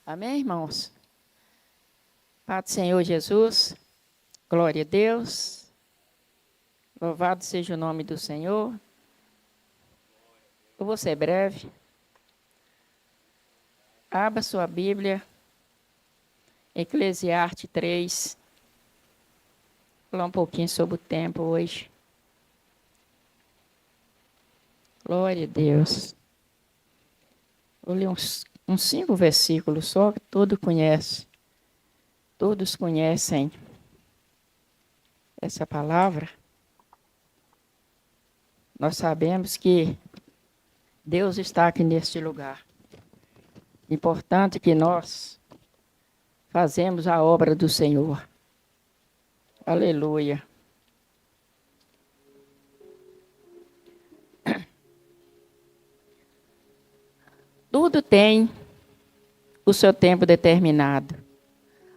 Amém, irmãos? Paz do Senhor Jesus, glória a Deus, louvado seja o nome do Senhor. Eu vou ser breve. Abra sua Bíblia, Eclesiastes 3. Vou falar um pouquinho sobre o tempo hoje. Glória a Deus. Vou ler uns 5 versículos só, que todos conhecem essa palavra. Nós sabemos que Deus está aqui neste lugar. Importante que nós fazemos a obra do Senhor. Aleluia. Tudo tem o seu tempo determinado.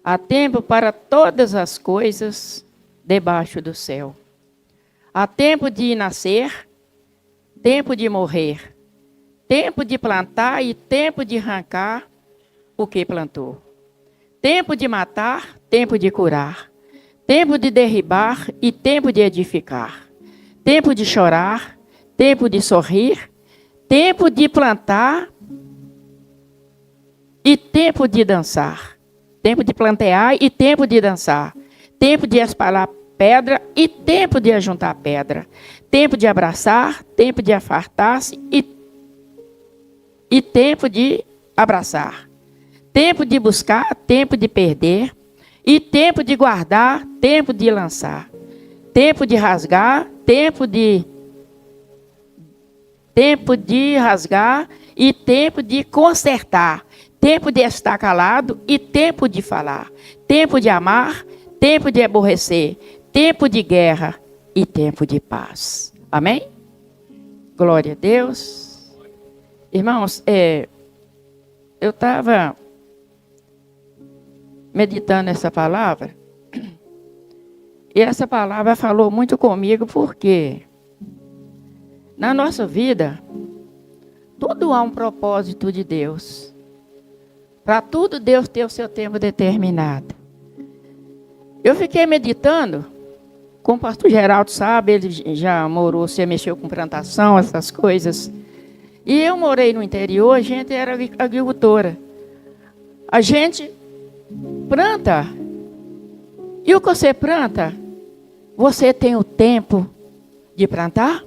Há tempo para todas as coisas debaixo do céu. Há tempo de nascer, tempo de morrer, tempo de plantar e tempo de arrancar o que plantou. Tempo de matar, tempo de curar. Tempo de derribar e tempo de edificar. Tempo de chorar, tempo de sorrir. Tempo de plantar e tempo de dançar. Tempo de plantear e tempo de dançar. Tempo de espalhar pedra e tempo de ajuntar pedra. Tempo de abraçar, tempo de afartar-se e tempo de abraçar. Tempo de buscar, tempo de perder. E tempo de guardar, tempo de lançar. Tempo de rasgar, tempo de rasgar e tempo de consertar. Tempo de estar calado e tempo de falar. Tempo de amar, tempo de aborrecer. Tempo de guerra e tempo de paz. Amém? Glória a Deus. Irmãos, eu estava meditando essa palavra. E essa palavra falou muito comigo porque na nossa vida, tudo há um propósito de Deus. Para tudo, Deus tem o seu tempo determinado. Eu fiquei meditando, como o pastor Geraldo sabe, ele já morou, se mexeu com plantação, essas coisas. E eu morei no interior, a gente era agricultora. A gente planta. E o que você planta, você tem o tempo de plantar?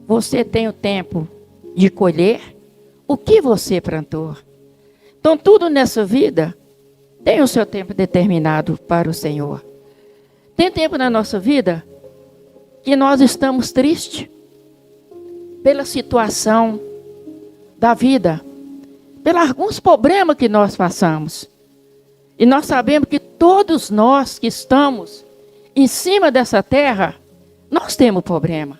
Você tem o tempo de colher? O que você plantou? Então, tudo nessa vida tem o seu tempo determinado para o Senhor. Tem tempo na nossa vida que nós estamos tristes pela situação da vida, pelos alguns problemas que nós passamos. E nós sabemos que todos nós que estamos em cima dessa terra, nós temos problema.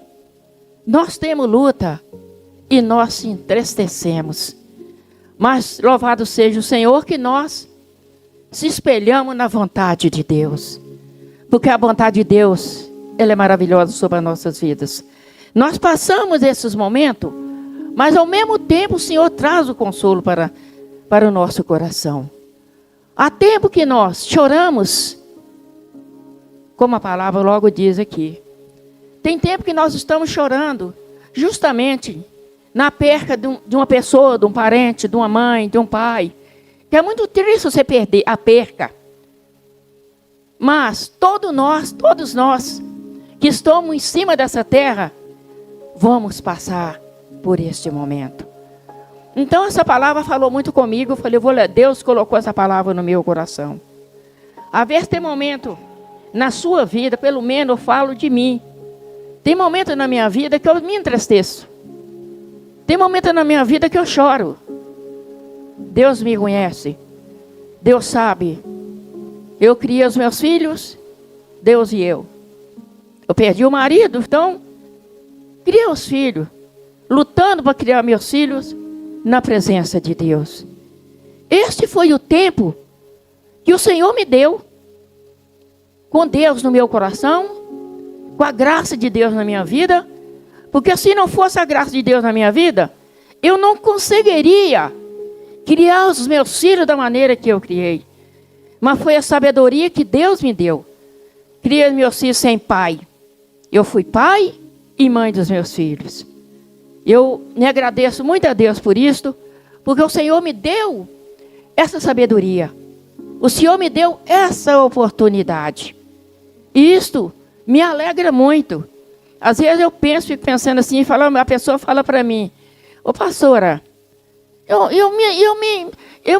Nós temos luta e nós se entristecemos. Mas louvado seja o Senhor que nós se espelhamos na vontade de Deus. Porque a vontade de Deus, ela é maravilhosa sobre as nossas vidas. Nós passamos esses momentos, mas ao mesmo tempo o Senhor traz o consolo para o nosso coração. Há tempo que nós choramos, como a palavra logo diz aqui. Tem tempo que nós estamos chorando, justamente na perca de uma pessoa, de um parente, de uma mãe, de um pai. Que é muito triste você perder a perca. Mas todos nós que estamos em cima dessa terra, vamos passar por este momento. Então essa palavra falou muito comigo. Eu falei, Deus colocou essa palavra no meu coração. A ver, tem momento na sua vida, pelo menos eu falo de mim. Tem momento na minha vida que eu me entristeço. Tem momento na minha vida que eu choro. Deus me conhece. Deus sabe. Eu criei os meus filhos, Deus e eu. Eu perdi o marido, então criei os filhos. Lutando para criar meus filhos na presença de Deus. Este foi o tempo que o Senhor me deu. Com Deus no meu coração, com a graça de Deus na minha vida. Porque se não fosse a graça de Deus na minha vida, eu não conseguiria criar os meus filhos da maneira que eu criei. Mas foi a sabedoria que Deus me deu. Criei meus filhos sem pai. Eu fui pai e mãe dos meus filhos. Eu me agradeço muito a Deus por isso, porque o Senhor me deu essa sabedoria. O Senhor me deu essa oportunidade. E isto me alegra muito. Às vezes eu fico pensando assim, a pessoa fala para mim, ô pastora, eu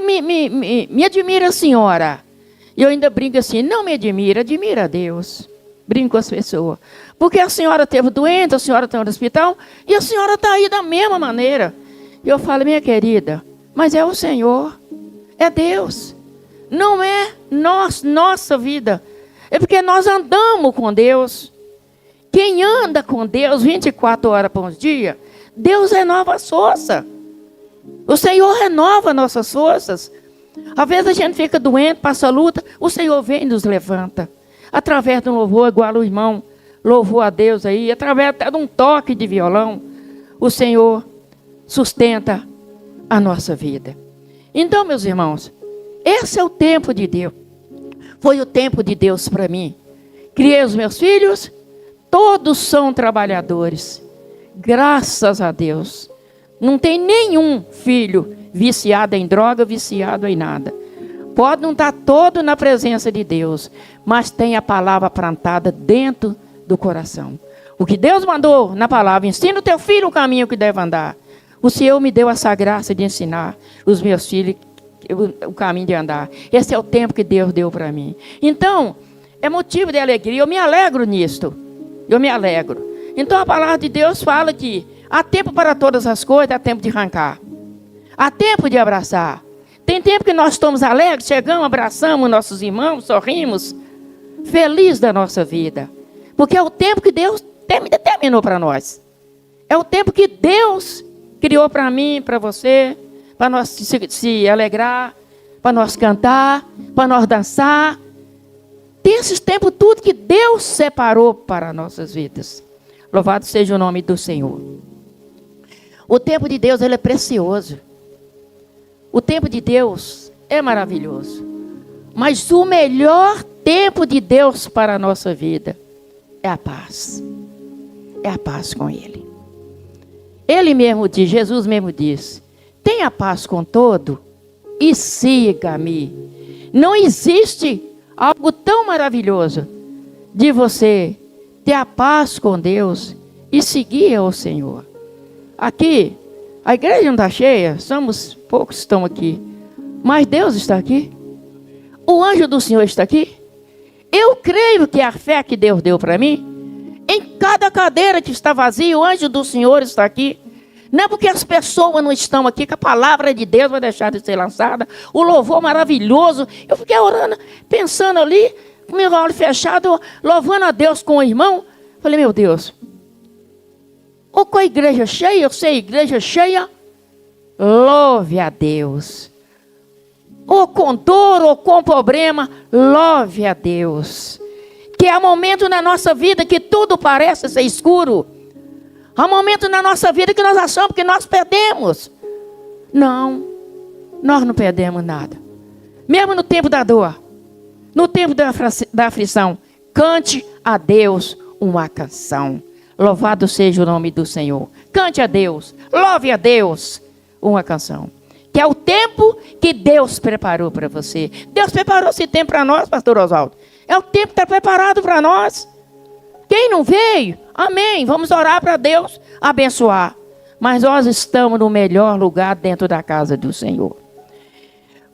me admiro a senhora. E eu ainda brinco assim, não me admira, admira a Deus. Brinco com as pessoas. Porque a senhora esteve doente, a senhora está no hospital, e a senhora está aí da mesma maneira. E eu falo, minha querida, mas é o Senhor, é Deus. Não é nossa vida. É porque nós andamos com Deus. Quem anda com Deus 24 horas por dia, Deus renova as forças. O Senhor renova nossas forças. Às vezes a gente fica doente, passa luta, o Senhor vem e nos levanta. Através de um louvor, igual o irmão louvou a Deus aí, através até de um toque de violão, o Senhor sustenta a nossa vida. Então, meus irmãos, esse é o tempo de Deus. Foi o tempo de Deus para mim. Criei os meus filhos, todos são trabalhadores. Graças a Deus. Não tem nenhum filho viciado em droga, viciado em nada. Pode não estar todo na presença de Deus, mas tem a palavra plantada dentro do coração. O que Deus mandou na palavra, ensina o teu filho o caminho que deve andar. O Senhor me deu essa graça de ensinar os meus filhos o caminho de andar. Esse é o tempo que Deus deu para mim. Então, é motivo de alegria. Eu me alegro nisto. Eu me alegro. Então, a palavra de Deus fala que há tempo para todas as coisas, há tempo de arrancar. Há tempo de abraçar. Tem tempo que nós estamos alegres, chegamos, abraçamos nossos irmãos, sorrimos, felizes da nossa vida. Porque é o tempo que Deus determinou para nós. É o tempo que Deus criou para mim, para você, para nós se alegrar, para nós cantar, para nós dançar. Tem esses tempos tudo que Deus separou para nossas vidas. Louvado seja o nome do Senhor. O tempo de Deus, ele é precioso. O tempo de Deus é maravilhoso. Mas o melhor tempo de Deus para a nossa vida é a paz. É a paz com Ele. Ele mesmo diz, Jesus mesmo diz, tenha paz com todo e siga-me. Não existe algo tão maravilhoso de você ter a paz com Deus e seguir o Senhor. Aqui, a igreja não está cheia, somos poucos que estão aqui, mas Deus está aqui. O anjo do Senhor está aqui. Eu creio que a fé que Deus deu para mim, em cada cadeira que está vazia, o anjo do Senhor está aqui. Não é porque as pessoas não estão aqui que a palavra de Deus vai deixar de ser lançada. O louvor maravilhoso. Eu fiquei orando, pensando ali, com meu olho fechado, louvando a Deus com o irmão. Falei, meu Deus, ou com a igreja cheia, eu sei, igreja cheia, louve a Deus. Ou com dor, ou com problema, louve a Deus. Que há momento na nossa vida que tudo parece ser escuro. Há momento na nossa vida que nós achamos que nós perdemos. Não, nós não perdemos nada. Mesmo no tempo da dor, no tempo da aflição, cante a Deus uma canção. Louvado seja o nome do Senhor. Cante a Deus, louve a Deus uma canção. Que é o tempo que Deus preparou para você. Deus preparou esse tempo para nós, pastor Oswaldo. É o tempo que está preparado para nós. Quem não veio, amém. Vamos orar para Deus abençoar. Mas nós estamos no melhor lugar dentro da casa do Senhor.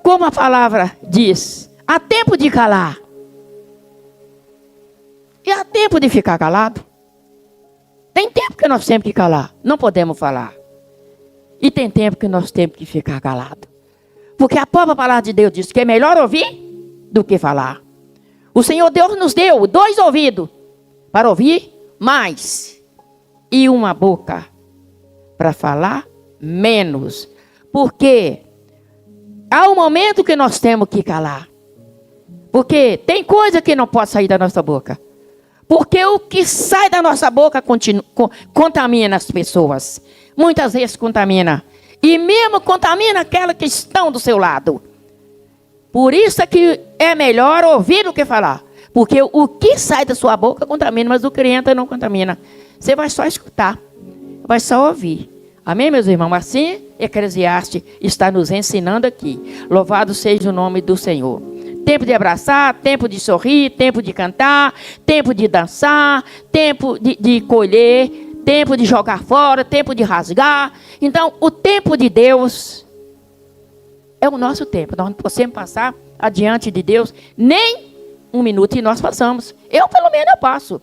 Como a palavra diz, há tempo de calar. E há tempo de ficar calado. Tem tempo que nós temos que calar, não podemos falar. E tem tempo que nós temos que ficar calado. Porque a própria palavra de Deus diz que é melhor ouvir do que falar. O Senhor Deus nos deu 2 ouvidos para ouvir mais e uma boca para falar menos. Porque há um momento que nós temos que calar. Porque tem coisa que não pode sair da nossa boca. Porque o que sai da nossa boca contamina as pessoas. Muitas vezes contamina. E mesmo contamina aquela que estão do seu lado. Por isso é que é melhor ouvir do que falar. Porque o que sai da sua boca contamina, mas o que entra não contamina. Você vai só escutar, vai só ouvir. Amém, meus irmãos? Assim, Eclesiastes está nos ensinando aqui. Louvado seja o nome do Senhor. Tempo de abraçar, tempo de sorrir, tempo de cantar, tempo de dançar, tempo de colher, tempo de jogar fora, tempo de rasgar. Então, o tempo de Deus é o nosso tempo. Nós não podemos passar adiante de Deus nem um minuto, e nós passamos. Eu, pelo menos, eu passo.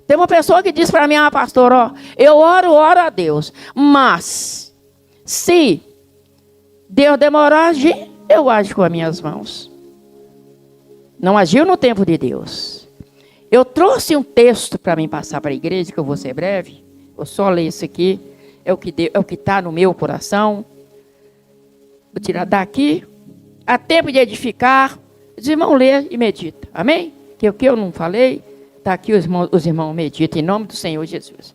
Tem uma pessoa que diz para mim, pastor, ó, eu oro a Deus. Mas, se Deus demorar a agir, eu ajo com as minhas mãos. Não agiu no tempo de Deus. Eu trouxe um texto para mim passar para a igreja, que eu vou ser breve. Vou só ler isso aqui. É o que está no meu coração. Vou tirar daqui. Há tempo de edificar. Os irmãos lê e medita. Amém? Que o que eu não falei, está aqui, os irmãos meditam em nome do Senhor Jesus.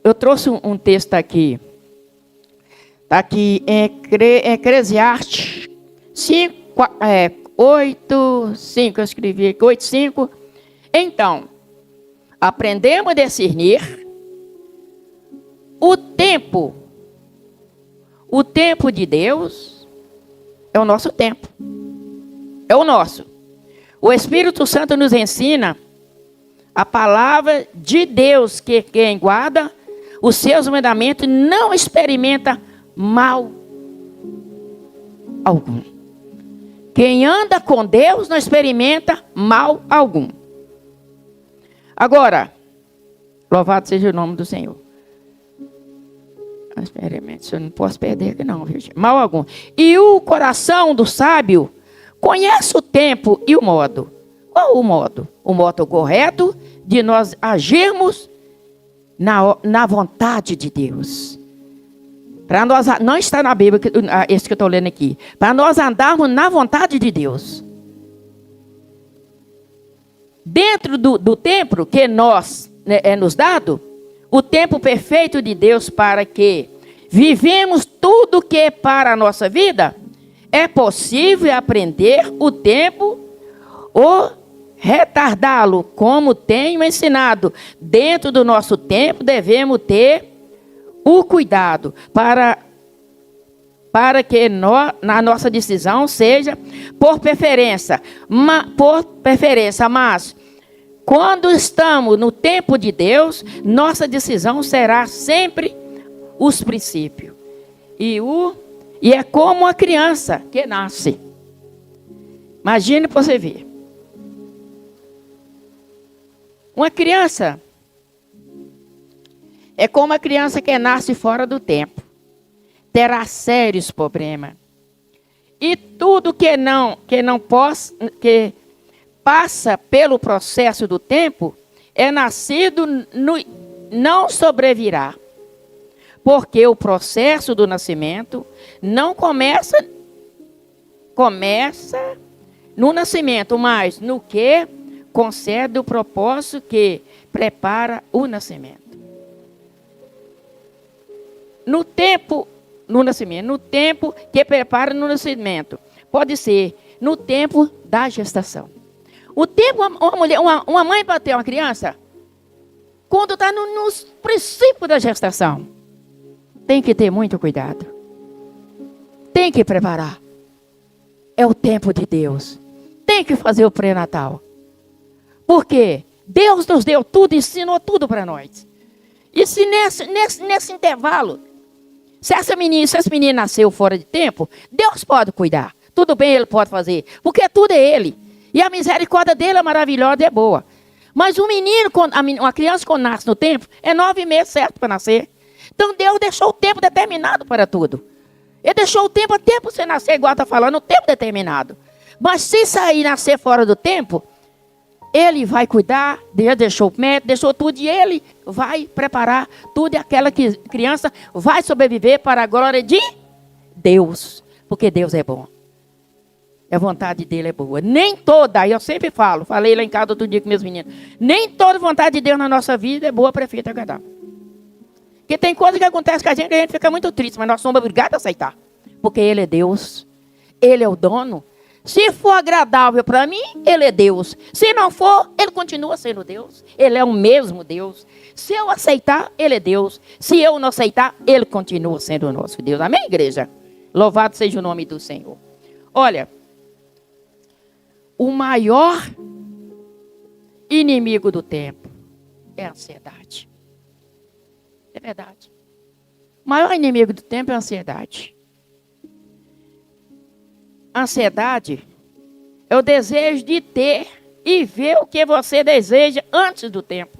Eu trouxe um texto aqui. Está aqui em Eclesiastes 8:5. Eu escrevi aqui 8:5. Então, aprendemos a discernir o tempo. O tempo de Deus é o nosso tempo. É o nosso. O Espírito Santo nos ensina a palavra de Deus, que quem guarda os seus mandamentos não experimenta mal algum. Quem anda com Deus não experimenta mal algum. Agora, louvado seja o nome do Senhor. Eu não posso perder aqui não, viu? Mal algum. E o coração do sábio conhece o tempo e o modo. Qual o modo? O modo correto de nós agirmos na vontade de Deus. Para nós, não está na Bíblia, esse que eu estou lendo aqui. Para nós andarmos na vontade de Deus. Dentro do tempo que é nos dado, o tempo perfeito de Deus para que vivemos tudo que é para a nossa vida, é possível aprender o tempo ou retardá-lo, como tenho ensinado. Dentro do nosso tempo, devemos ter o cuidado para que na nossa decisão seja por preferência. Mas quando estamos no tempo de Deus, nossa decisão será sempre os princípios. E é como uma criança que nasce. Imagine para você ver. Uma criança é como uma criança que nasce fora do tempo. Terá sérios problemas. E tudo que passa pelo processo do tempo é nascido, não sobrevirá. Porque o processo do nascimento não começa no nascimento, mas no que concede o propósito que prepara o nascimento. No tempo que prepara no nascimento, pode ser no tempo da gestação. O tempo, uma mãe para ter uma criança, quando está nos princípios da gestação, tem que ter muito cuidado. Tem que preparar. É o tempo de Deus. Tem que fazer o pré-natal. Porque Deus nos deu tudo, ensinou tudo para nós. E se nesse intervalo, se essa menina nasceu fora de tempo, Deus pode cuidar. Tudo bem, Ele pode fazer. Porque tudo é Ele. E a misericórdia dele é maravilhosa e é boa. Mas o menino, uma criança quando nasce no tempo, é 9 meses certo para nascer. Então Deus deixou o tempo determinado para tudo. Ele deixou o tempo até para você nascer, igual está falando, o tempo determinado. Mas se sair e nascer fora do tempo, Ele vai cuidar, Deus deixou o médico, deixou tudo, e Ele vai preparar tudo, e aquela criança vai sobreviver para a glória de Deus. Porque Deus é bom. A vontade dele é boa. Nem toda, aí eu sempre falei lá em casa outro dia com meus meninos, nem toda vontade de Deus na nossa vida é boa, perfeita, agradável. Porque tem coisa que acontece com a gente fica muito triste, mas nós somos obrigados a aceitar. Porque Ele é Deus. Ele é o dono. Se for agradável para mim, Ele é Deus. Se não for, Ele continua sendo Deus. Ele é o mesmo Deus. Se eu aceitar, Ele é Deus. Se eu não aceitar, Ele continua sendo o nosso Deus. Amém, igreja? Louvado seja o nome do Senhor. Olha, o maior inimigo do tempo é a ansiedade. É verdade. O maior inimigo do tempo é a ansiedade. A ansiedade é o desejo de ter e ver o que você deseja antes do tempo.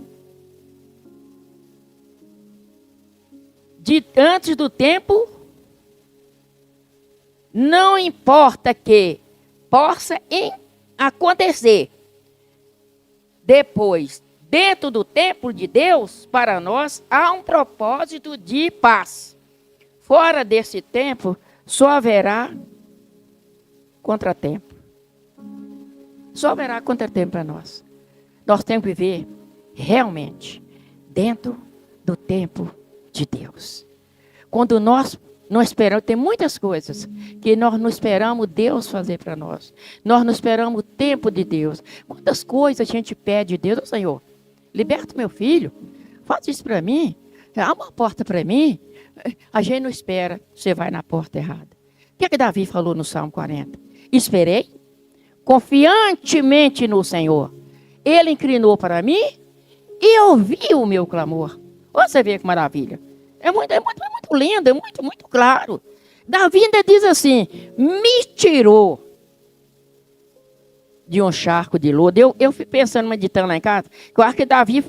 Antes do tempo, não importa que possa acontecer. Depois, dentro do templo de Deus, para nós, há um propósito de paz. Fora desse tempo, só haverá contratempo. Só haverá contratempo para nós. Nós temos que viver realmente dentro do tempo de Deus. Quando nós não esperamos, tem muitas coisas que nós não esperamos Deus fazer para nós. Nós não esperamos o tempo de Deus. Quantas coisas a gente pede de Deus, Senhor, liberta meu filho, faz isso para mim, abre uma porta para mim. A gente não espera, você vai na porta errada. O que Davi falou no Salmo 40? Esperei confiantemente no Senhor. Ele inclinou para mim e ouviu o meu clamor. Você vê que maravilha. É muito lindo, é muito claro. Davi ainda diz assim, me tirou de um charco de lodo. Eu fui pensando, meditando lá em casa, que eu acho que Davi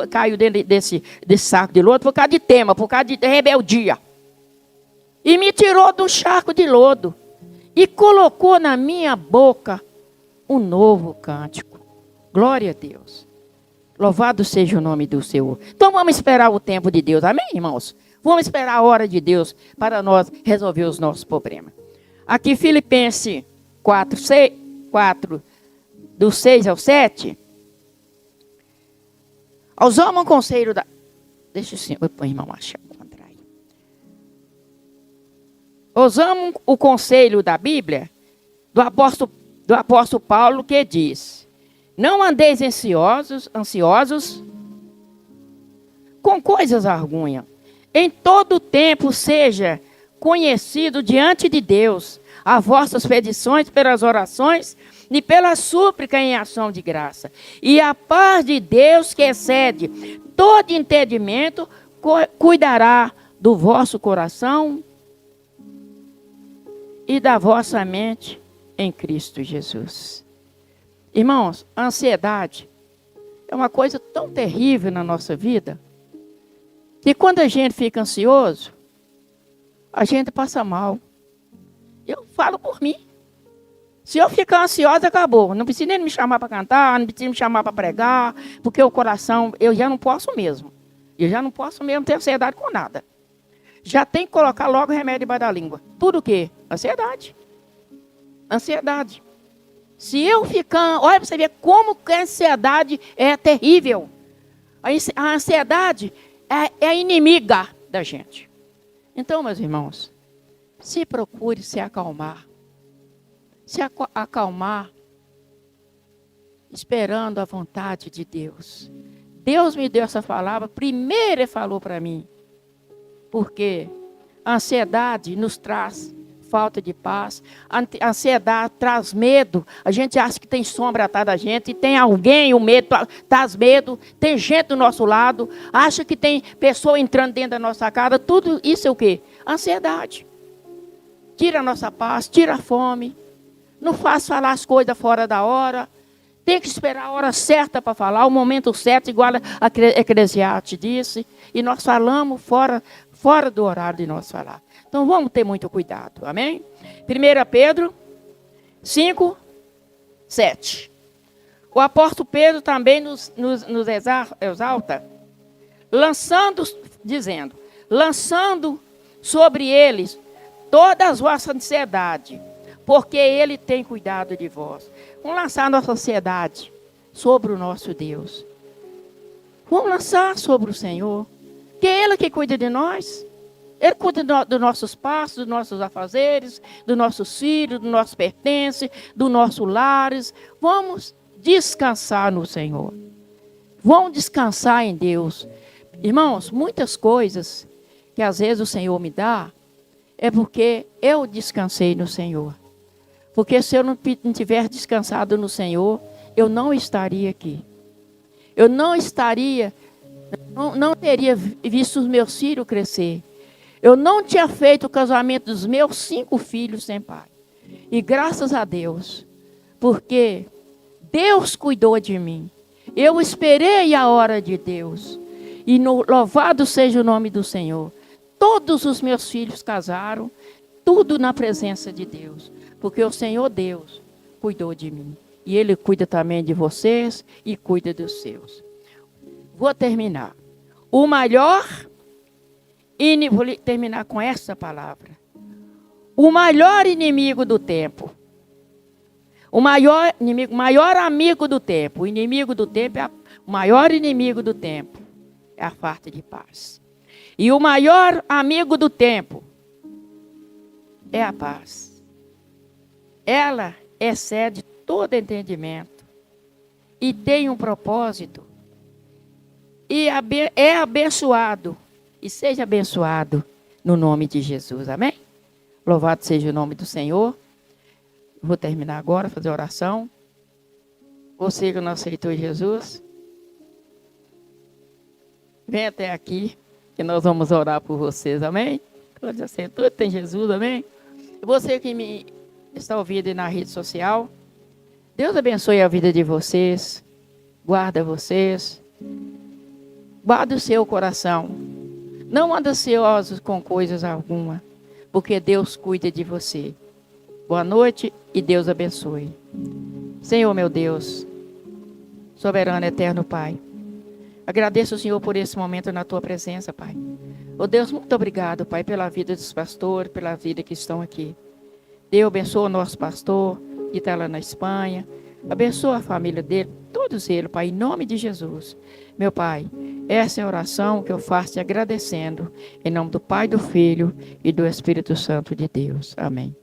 caiu dentro desse saco de lodo por causa de tema, por causa de rebeldia. E me tirou do charco de lodo. E colocou na minha boca um novo cântico. Glória a Deus. Louvado seja o nome do Senhor. Então vamos esperar o tempo de Deus. Amém, irmãos? Vamos esperar a hora de Deus para nós resolver os nossos problemas. Aqui Filipenses 4, do 6 ao 7. Ousamos um conselho da... Deixa o senhor, o irmão achar o contrário. Ousamos o conselho da Bíblia do apóstolo Paulo que diz: não andeis ansiosos com coisas argunhas. Em todo tempo seja conhecido diante de Deus as vossas petições pelas orações e pela súplica em ação de graça. E a paz de Deus, que excede todo entendimento, cuidará do vosso coração e da vossa mente em Cristo Jesus. Irmãos, a ansiedade é uma coisa tão terrível na nossa vida, que quando a gente fica ansioso, a gente passa mal. Eu falo por mim. Se eu ficar ansiosa, acabou. Não precisa nem me chamar para cantar, não precisa me chamar para pregar, porque o coração, eu já não posso mesmo. Eu já não posso mesmo ter ansiedade com nada. Já tem que colocar logo remédio debaixo da língua. Tudo o quê? Ansiedade. Ansiedade. Se eu ficar... Olha para você ver como que a ansiedade é terrível. A ansiedade é a inimiga da gente. Então, meus irmãos, se procure se acalmar. Se acalmar, esperando a vontade de Deus. Deus me deu essa palavra, primeiro Ele falou para mim. Porque a ansiedade nos traz falta de paz. A ansiedade traz medo. A gente acha que tem sombra atrás da gente. E tem alguém, o medo traz medo. Tem gente do nosso lado. Acha que tem pessoa entrando dentro da nossa casa. Tudo isso é o quê? Ansiedade. Tira a nossa paz, tira a fome. Não faz falar as coisas fora da hora. Tem que esperar a hora certa para falar, o momento certo, igual a Eclesiastes disse. E nós falamos fora do horário de nós falar. Então vamos ter muito cuidado, amém? 1 Pedro 5, 7. O apóstolo Pedro também nos exalta, dizendo, lançando sobre eles toda a vossa ansiedade, porque Ele tem cuidado de vós. Vamos lançar a nossa ansiedade sobre o nosso Deus. Vamos lançar sobre o Senhor. Que é Ele que cuida de nós. Ele cuida dos nossos passos, dos nossos afazeres, dos nossos filhos, dos nossos pertences, dos nossos lares. Vamos descansar no Senhor. Vamos descansar em Deus. Irmãos, muitas coisas que às vezes o Senhor me dá, é porque eu descansei no Senhor. Porque se eu não tivesse descansado no Senhor, eu não estaria aqui. Eu não estaria, não teria visto os meus filhos crescer. Eu não tinha feito o casamento dos meus 5 filhos sem pai. E graças a Deus, porque Deus cuidou de mim. Eu esperei a hora de Deus. E louvado seja o nome do Senhor. Todos os meus filhos casaram, tudo na presença de Deus. Porque o Senhor Deus cuidou de mim. E Ele cuida também de vocês e cuida dos seus. Vou terminar. O maior, e vou terminar com essa palavra. O maior inimigo do tempo. O maior inimigo, maior amigo do tempo. O inimigo do tempo o maior inimigo do tempo é a falta de paz. E o maior amigo do tempo é a paz. Ela excede todo entendimento e tem um propósito. E é abençoado. E seja abençoado no nome de Jesus. Amém? Louvado seja o nome do Senhor. Vou terminar agora, fazer a oração. Você que não aceitou Jesus, vem até aqui, que nós vamos orar por vocês. Amém? Todos aceitou, tem Jesus, amém? Você que me está ouvindo na rede social, Deus abençoe a vida de vocês. Guarda vocês. Guarda o seu coração. Não anda ansiosos com coisas alguma, porque Deus cuida de você. Boa noite e Deus abençoe. Senhor meu Deus, soberano eterno Pai, agradeço o Senhor por esse momento na tua presença, Pai. Oh Deus, muito obrigado, Pai, pela vida dos pastores, pela vida que estão aqui. Deus abençoa o nosso pastor que está lá na Espanha. Abençoa a família dele, todos eles, Pai, em nome de Jesus. Meu Pai, essa é a oração que eu faço te agradecendo, em nome do Pai, do Filho e do Espírito Santo de Deus. Amém.